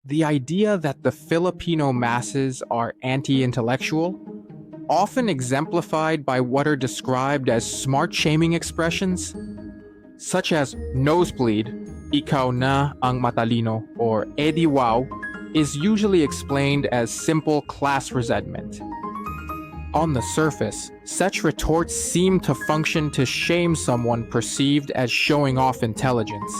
The idea that the Filipino masses are anti-intellectual, often exemplified by what are described as smart-shaming expressions, such as nosebleed, ikaw na ang matalino, or edi wow, is usually explained as simple class resentment. On the surface, such retorts seem to function to shame someone perceived as showing off intelligence.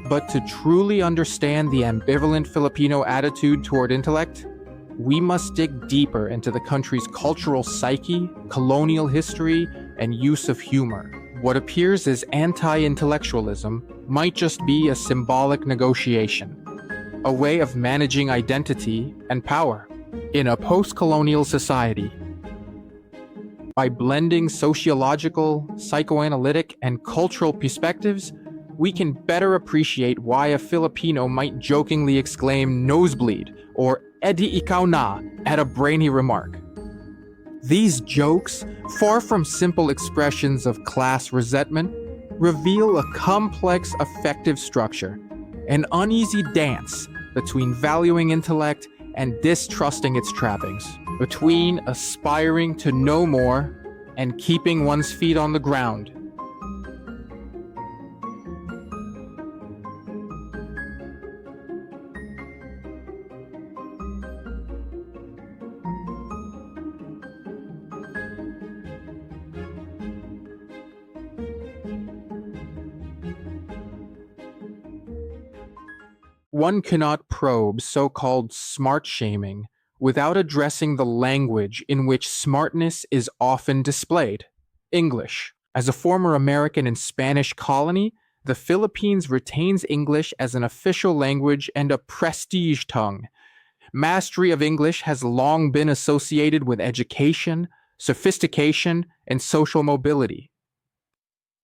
But to truly understand the ambivalent Filipino attitude toward intellect, we must dig deeper into the country's cultural psyche, colonial history, and use of humor. What appears as anti-intellectualism might just be a symbolic negotiation, a way of managing identity and power in a post-colonial society. By blending sociological, psychoanalytic, and cultural perspectives, we can better appreciate why a Filipino might jokingly exclaim nosebleed or edi ikaw na at a brainy remark. These jokes, far from simple expressions of class resentment, reveal a complex affective structure, an uneasy dance between valuing intellect and distrusting its trappings, between aspiring to know more and keeping one's feet on the ground. One cannot probe so-called smart shaming without addressing the language in which smartness is often displayed. English. As a former American and Spanish colony, the Philippines retains English as an official language and a prestige tongue. Mastery of English has long been associated with education, sophistication, and social mobility.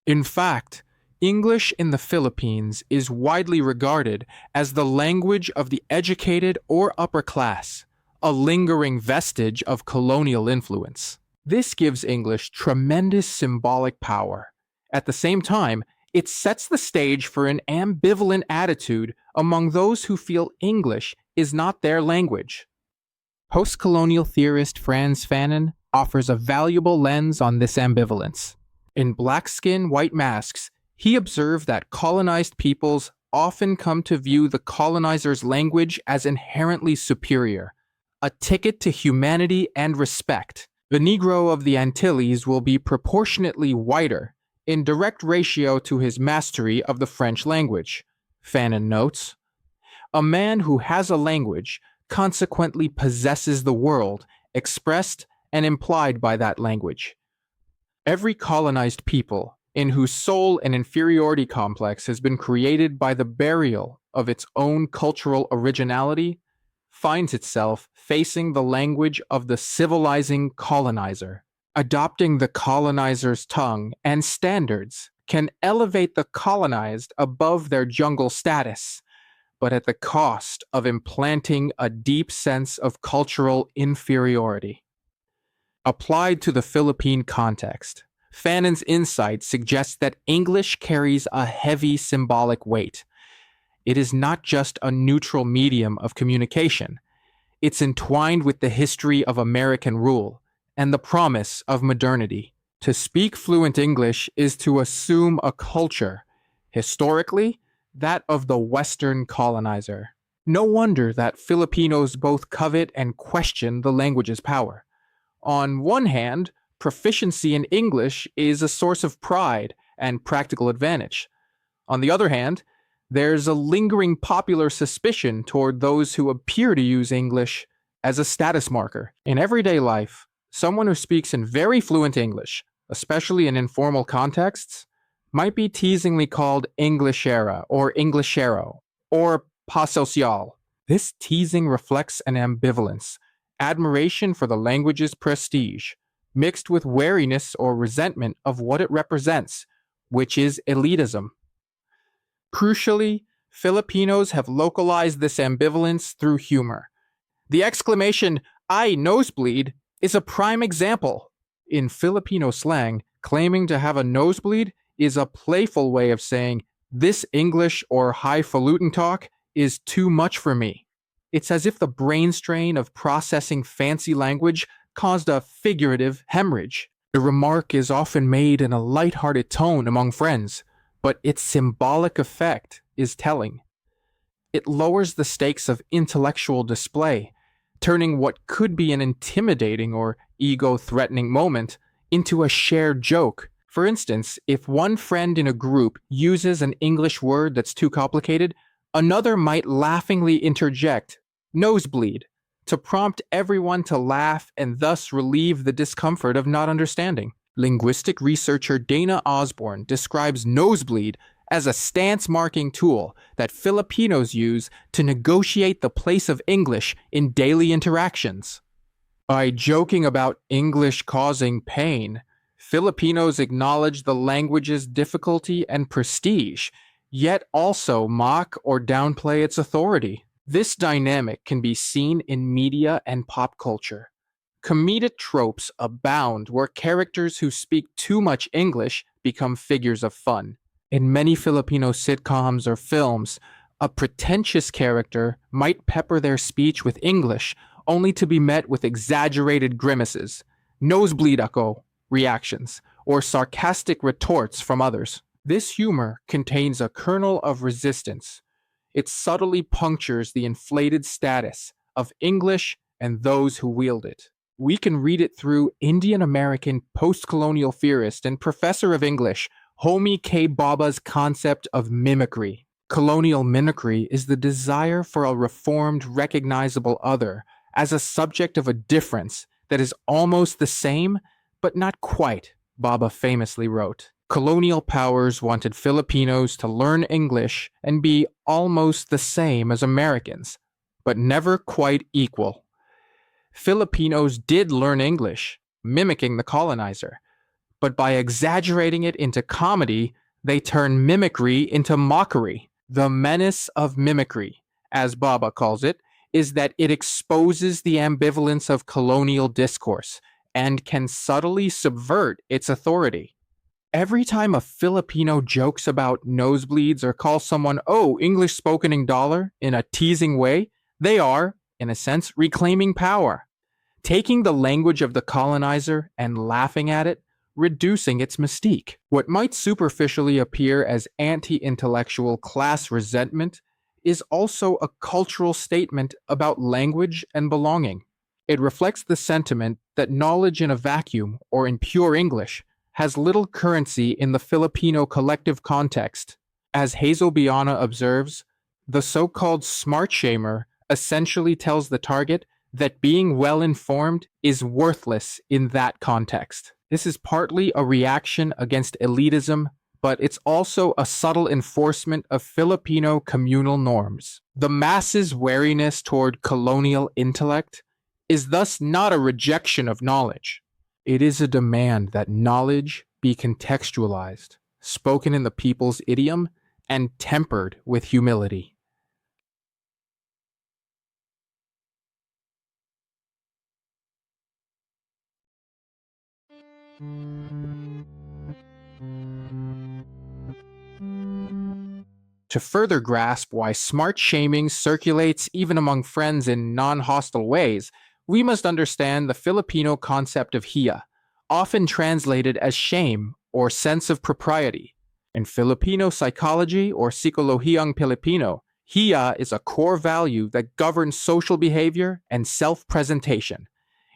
In fact, English in the Philippines is widely regarded as the language of the educated or upper class, a lingering vestige of colonial influence. This gives English tremendous symbolic power. At the same time, it sets the stage for an ambivalent attitude among those who feel English is not their language. Post-colonial theorist Frantz Fanon offers a valuable lens on this ambivalence. In Black Skin, White Masks, he observed that colonized peoples often come to view the colonizer's language as inherently superior, a ticket to humanity and respect. The Negro of the Antilles will be proportionately whiter, in direct ratio to his mastery of the French language, Fanon notes. A man who has a language consequently possesses the world, expressed and implied by that language. Every colonized people, in whose soul an inferiority complex has been created by the burial of its own cultural originality, finds itself facing the language of the civilizing colonizer. Adopting the colonizer's tongue and standards can elevate the colonized above their jungle status, but at the cost of implanting a deep sense of cultural inferiority. Applied to the Philippine context, Fanon's insight suggests that English carries a heavy symbolic weight. It is not just a neutral medium of communication. It's entwined with the history of American rule and the promise of modernity. To speak fluent English is to assume a culture, historically, that of the Western colonizer. No wonder that Filipinos both covet and question the language's power. On one hand, proficiency in English is a source of pride and practical advantage. On the other hand, there's a lingering popular suspicion toward those who appear to use English as a status marker. In everyday life, someone who speaks in very fluent English, especially in informal contexts, might be teasingly called Englishera or Englishero or pasocial. This teasing reflects an ambivalence, admiration for the language's prestige, mixed with wariness or resentment of what it represents, which is elitism. Crucially, Filipinos have localized this ambivalence through humor. The exclamation, "I nosebleed," is a prime example. In Filipino slang, claiming to have a nosebleed is a playful way of saying, "This English or highfalutin talk is too much for me. It's as if the brain strain of processing fancy language caused a figurative hemorrhage. The remark is often made in a light-hearted tone among friends, but its symbolic effect is telling. It lowers the stakes of intellectual display, turning what could be an intimidating or ego-threatening moment into a shared joke. For instance, if one friend in a group uses an English word that's too complicated, another might laughingly interject, nosebleed, to prompt everyone to laugh and thus relieve the discomfort of not understanding. Linguistic researcher Dana Osborne describes nosebleed as a stance-marking tool that Filipinos use to negotiate the place of English in daily interactions. By joking about English causing pain, Filipinos acknowledge the language's difficulty and prestige, yet also mock or downplay its authority. This dynamic can be seen in media and pop culture. Comedic tropes abound where characters who speak too much English become figures of fun. In many Filipino sitcoms or films, a pretentious character might pepper their speech with English only to be met with exaggerated grimaces, nosebleed ako reactions, or sarcastic retorts from others. This humor contains a kernel of resistance. It subtly punctures the inflated status of English and those who wield it. We can read it through Indian-American post-colonial theorist and professor of English Homi K. Bhabha's concept of mimicry. Colonial mimicry is the desire for a reformed, recognizable other as a subject of a difference that is almost the same, but not quite, Bhabha famously wrote. Colonial powers wanted Filipinos to learn English and be almost the same as Americans, but never quite equal. Filipinos did learn English, mimicking the colonizer, but by exaggerating it into comedy, they turn mimicry into mockery. The menace of mimicry, as Bhabha calls it, is that it exposes the ambivalence of colonial discourse and can subtly subvert its authority. Every time a Filipino jokes about nosebleeds or calls someone, oh, English spoken in dollar, in a teasing way, they are, in a sense, reclaiming power, taking the language of the colonizer and laughing at it, reducing its mystique. What might superficially appear as anti-intellectual class resentment is also a cultural statement about language and belonging. It reflects the sentiment that knowledge in a vacuum or in pure English has little currency in the Filipino collective context. As Hazel Biana observes, the so-called smart shamer essentially tells the target that being well-informed is worthless in that context. This is partly a reaction against elitism, but it's also a subtle enforcement of Filipino communal norms. The masses' wariness toward colonial intellect is thus not a rejection of knowledge. It is a demand that knowledge be contextualized, spoken in the people's idiom, and tempered with humility. To further grasp why smart shaming circulates even among friends in non-hostile ways, we must understand the Filipino concept of Hiya, often translated as shame or sense of propriety. In Filipino psychology or Psikolohiyang Pilipino, Hiya is a core value that governs social behavior and self-presentation.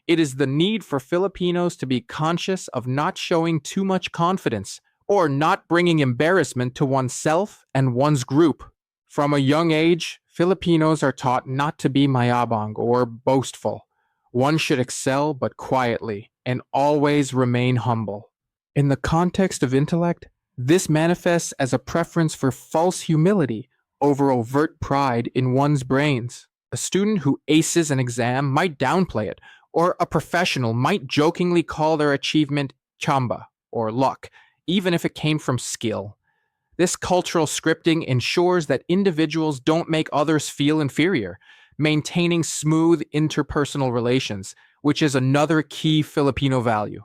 It is the need for Filipinos to be conscious of not showing too much confidence or not bringing embarrassment to oneself and one's group. From a young age, Filipinos are taught not to be mayabang or boastful. One should excel but quietly and always remain humble. In the context of intellect, this manifests as a preference for false humility over overt pride in one's brains. A student who aces an exam might downplay it, or a professional might jokingly call their achievement chamba or luck, even if it came from skill. This cultural scripting ensures that individuals don't make others feel inferior, maintaining smooth interpersonal relations, which is another key Filipino value.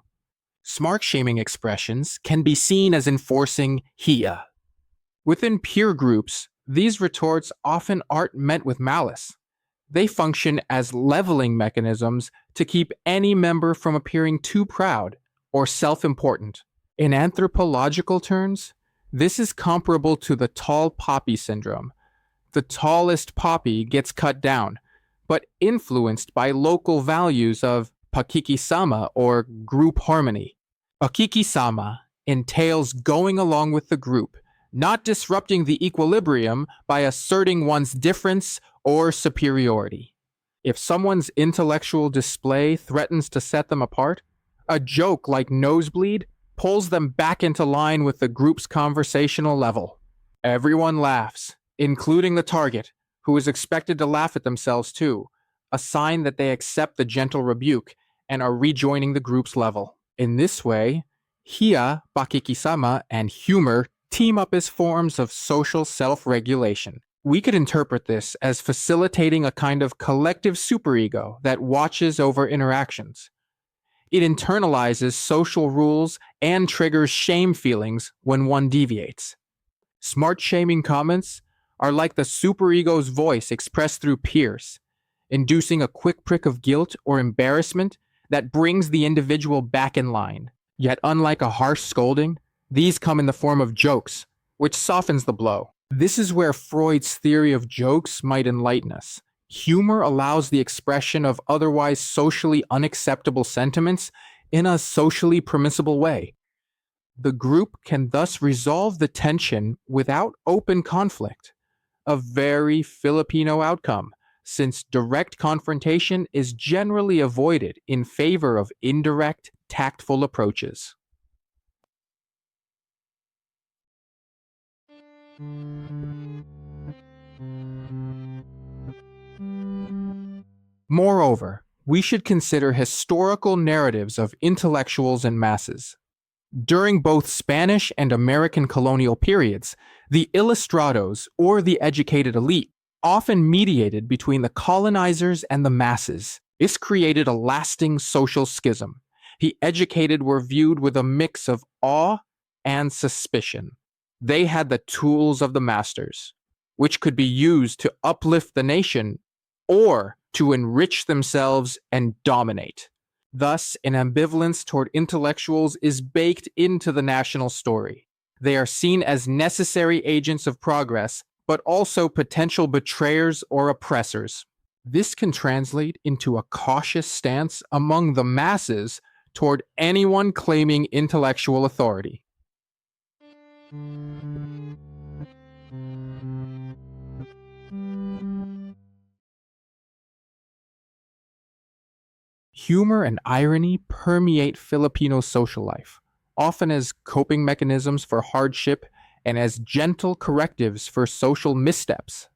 Smart shaming expressions can be seen as enforcing Hiya. Within peer groups, These retorts often aren't meant with malice. They function as leveling mechanisms to keep any member from appearing too proud or self important. In anthropological terms, this is comparable to the tall poppy syndrome. The tallest poppy gets cut down, but influenced by local values of pakikisama or group harmony. Pakikisama entails going along with the group, not disrupting the equilibrium by asserting one's difference or superiority. If someone's intellectual display threatens to set them apart, a joke like nosebleed pulls them back into line with the group's conversational level. Everyone laughs, including the target, who is expected to laugh at themselves too, a sign that they accept the gentle rebuke and are rejoining the group's level. In this way, Hiya, pakikisama, and humor team up as forms of social self-regulation. We could interpret this as facilitating a kind of collective superego that watches over interactions. It internalizes social rules and triggers shame feelings when one deviates. Smart shaming comments are like the superego's voice expressed through peers, inducing a quick prick of guilt or embarrassment that brings the individual back in line. Yet unlike a harsh scolding, these come in the form of jokes, which softens the blow. This is where Freud's theory of jokes might enlighten us. Humor allows the expression of otherwise socially unacceptable sentiments in a socially permissible way. The group can thus resolve the tension without open conflict, a very Filipino outcome, since direct confrontation is generally avoided in favor of indirect, tactful approaches. Moreover, we should consider historical narratives of intellectuals and masses. During both Spanish and American colonial periods, the ilustrados, or the educated elite, often mediated between the colonizers and the masses. This created a lasting social schism. The educated were viewed with a mix of awe and suspicion. They had the tools of the masters, which could be used to uplift the nation or to enrich themselves and dominate. Thus, an ambivalence toward intellectuals is baked into the national story. They are seen as necessary agents of progress, but also potential betrayers or oppressors. This can translate into a cautious stance among the masses toward anyone claiming intellectual authority. Humor and irony permeate Filipino social life, often as coping mechanisms for hardship and as gentle correctives for social missteps.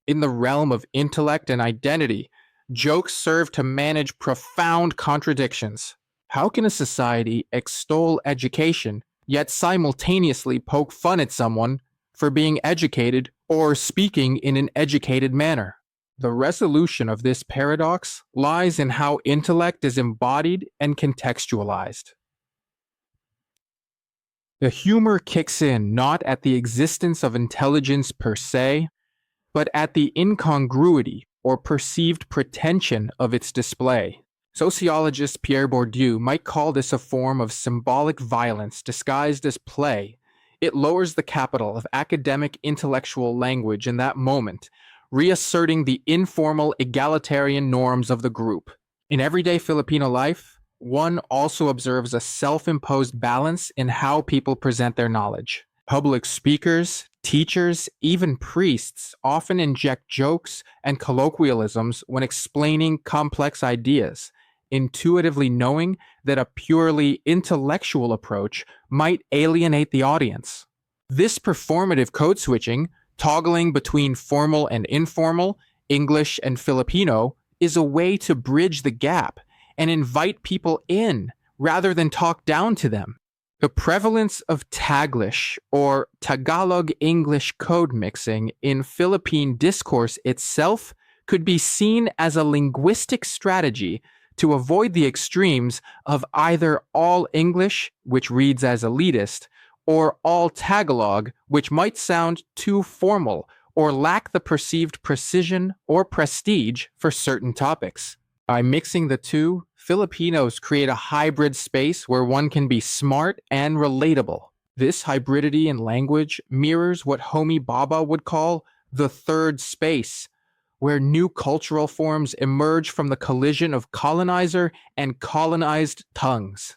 In the realm of intellect and identity, jokes serve to manage profound contradictions. How can a society extol education, yet simultaneously poke fun at someone for being educated or speaking in an educated manner? The resolution of this paradox lies in how intellect is embodied and contextualized. The humor kicks in not at the existence of intelligence per se, but at the incongruity or perceived pretension of its display. Sociologist Pierre Bourdieu might call this a form of symbolic violence disguised as play. It lowers the capital of academic intellectual language in that moment, reasserting the informal egalitarian norms of the group. In everyday Filipino life, one also observes a self-imposed balance in how people present their knowledge. Public speakers, teachers, even priests often inject jokes and colloquialisms when explaining complex ideas, intuitively knowing that a purely intellectual approach might alienate the audience. This performative code switching, toggling between formal and informal, English and Filipino, is a way to bridge the gap and invite people in rather than talk down to them. The prevalence of Taglish or Tagalog-English code mixing in Philippine discourse itself could be seen as a linguistic strategy to avoid the extremes of either all English, which reads as elitist, or all Tagalog, which might sound too formal or lack the perceived precision or prestige for certain topics. By mixing the two, Filipinos create a hybrid space where one can be smart and relatable. This hybridity in language mirrors what Homi Bhabha would call the third space, where new cultural forms emerge from the collision of colonizer and colonized tongues.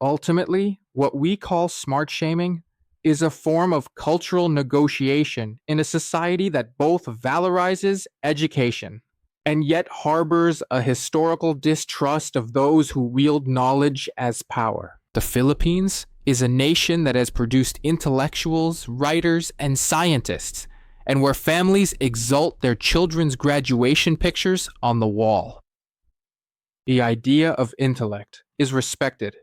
Ultimately, what we call smart shaming is a form of cultural negotiation in a society that both valorizes education and yet harbors a historical distrust of those who wield knowledge as power. The Philippines is a nation that has produced intellectuals, writers, and scientists, and where families exalt their children's graduation pictures on the wall. The idea of intellect is respected,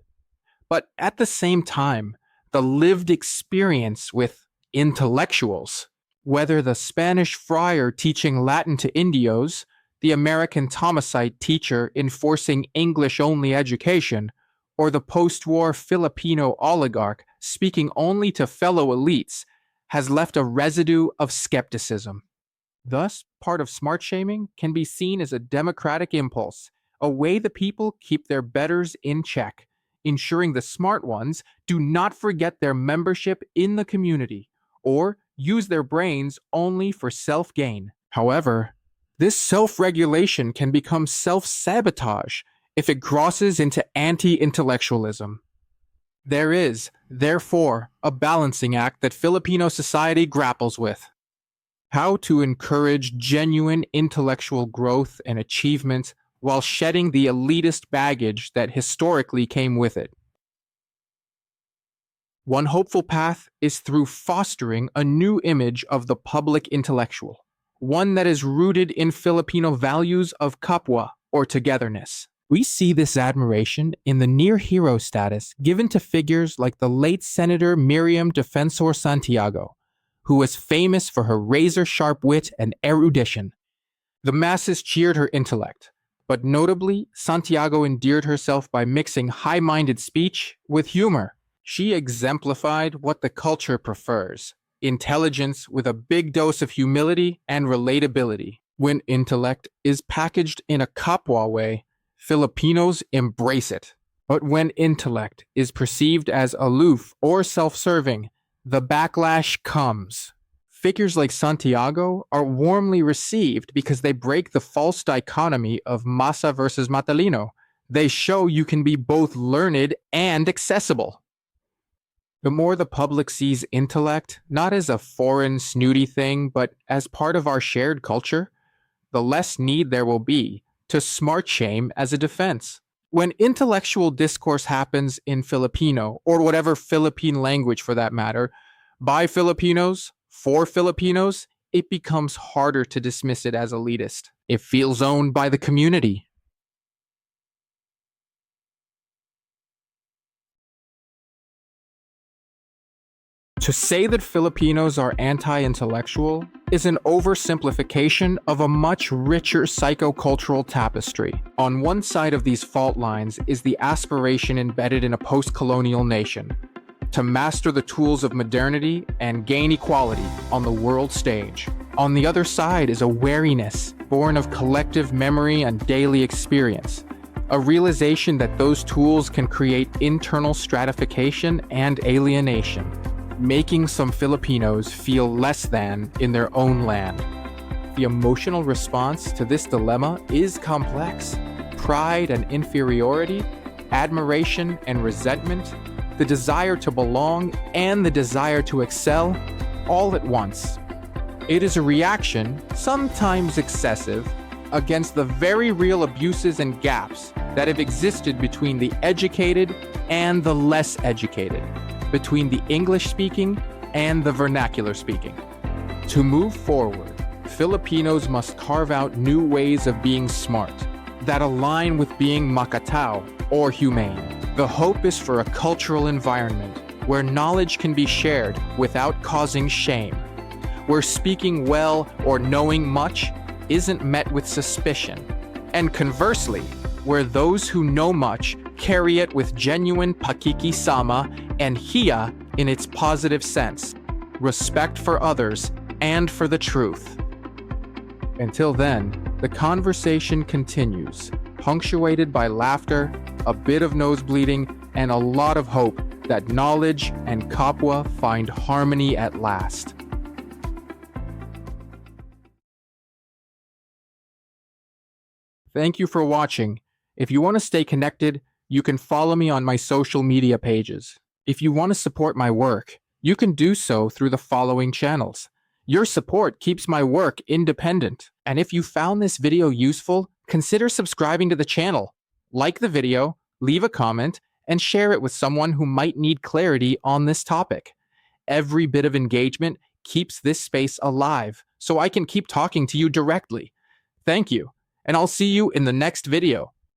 but at the same time, the lived experience with intellectuals, whether the Spanish friar teaching Latin to Indios, the American Thomasite teacher enforcing English-only education, or the post-war Filipino oligarch speaking only to fellow elites, has left a residue of skepticism. Thus, part of smart shaming can be seen as a democratic impulse, a way the people keep their betters in check, ensuring the smart ones do not forget their membership in the community or use their brains only for self-gain. However, this self-regulation can become self-sabotage if it crosses into anti-intellectualism. There is, therefore, a balancing act that Filipino society grapples with. How to encourage genuine intellectual growth and achievement while shedding the elitist baggage that historically came with it. One hopeful path is through fostering a new image of the public intellectual, one that is rooted in Filipino values of kapwa, or togetherness. We see this admiration in the near-hero status given to figures like the late Senator Miriam Defensor Santiago, who was famous for her razor-sharp wit and erudition. The masses cheered her intellect, but notably, Santiago endeared herself by mixing high-minded speech with humor. She exemplified what the culture prefers: intelligence with a big dose of humility and relatability. When intellect is packaged in a kapwa way, Filipinos embrace it. But when intellect is perceived as aloof or self-serving, the backlash comes. Figures like Santiago are warmly received because they break the false dichotomy of masa versus matalino. They show you can be both learned and accessible. The more the public sees intellect, not as a foreign, snooty thing, but as part of our shared culture, the less need there will be to smart shame as a defense. When intellectual discourse happens in Filipino, or whatever Philippine language for that matter, by Filipinos, for Filipinos, it becomes harder to dismiss it as elitist. It feels owned by the community. To say that Filipinos are anti-intellectual is an oversimplification of a much richer psychocultural tapestry. On one side of these fault lines is the aspiration embedded in a post-colonial nation to master the tools of modernity and gain equality on the world stage. On the other side is a wariness born of collective memory and daily experience, a realization that those tools can create internal stratification and alienation, making some Filipinos feel less than in their own land. The emotional response to this dilemma is complex. Pride and inferiority, admiration and resentment, the desire to belong and the desire to excel, all at once. It is a reaction, sometimes excessive, against the very real abuses and gaps that have existed between the educated and the less educated, between the English-speaking and the vernacular-speaking. To move forward, Filipinos must carve out new ways of being smart that align with being makatao or humane. The hope is for a cultural environment where knowledge can be shared without causing shame, where speaking well or knowing much isn't met with suspicion, And conversely, where those who know much carry it with genuine pakikisama and hiya in its positive sense, respect for others and for the truth. Until then, the conversation continues, punctuated by laughter, a bit of nosebleeding, and a lot of hope that knowledge and kapwa find harmony at last. Thank you for watching. If you want to stay connected, you can follow me on my social media pages. If you want to support my work, you can do so through the following channels. Your support keeps my work independent. And if you found this video useful, consider subscribing to the channel. Like the video, leave a comment, and share it with someone who might need clarity on this topic. Every bit of engagement keeps this space alive, so I can keep talking to you directly. Thank you, and I'll see you in the next video.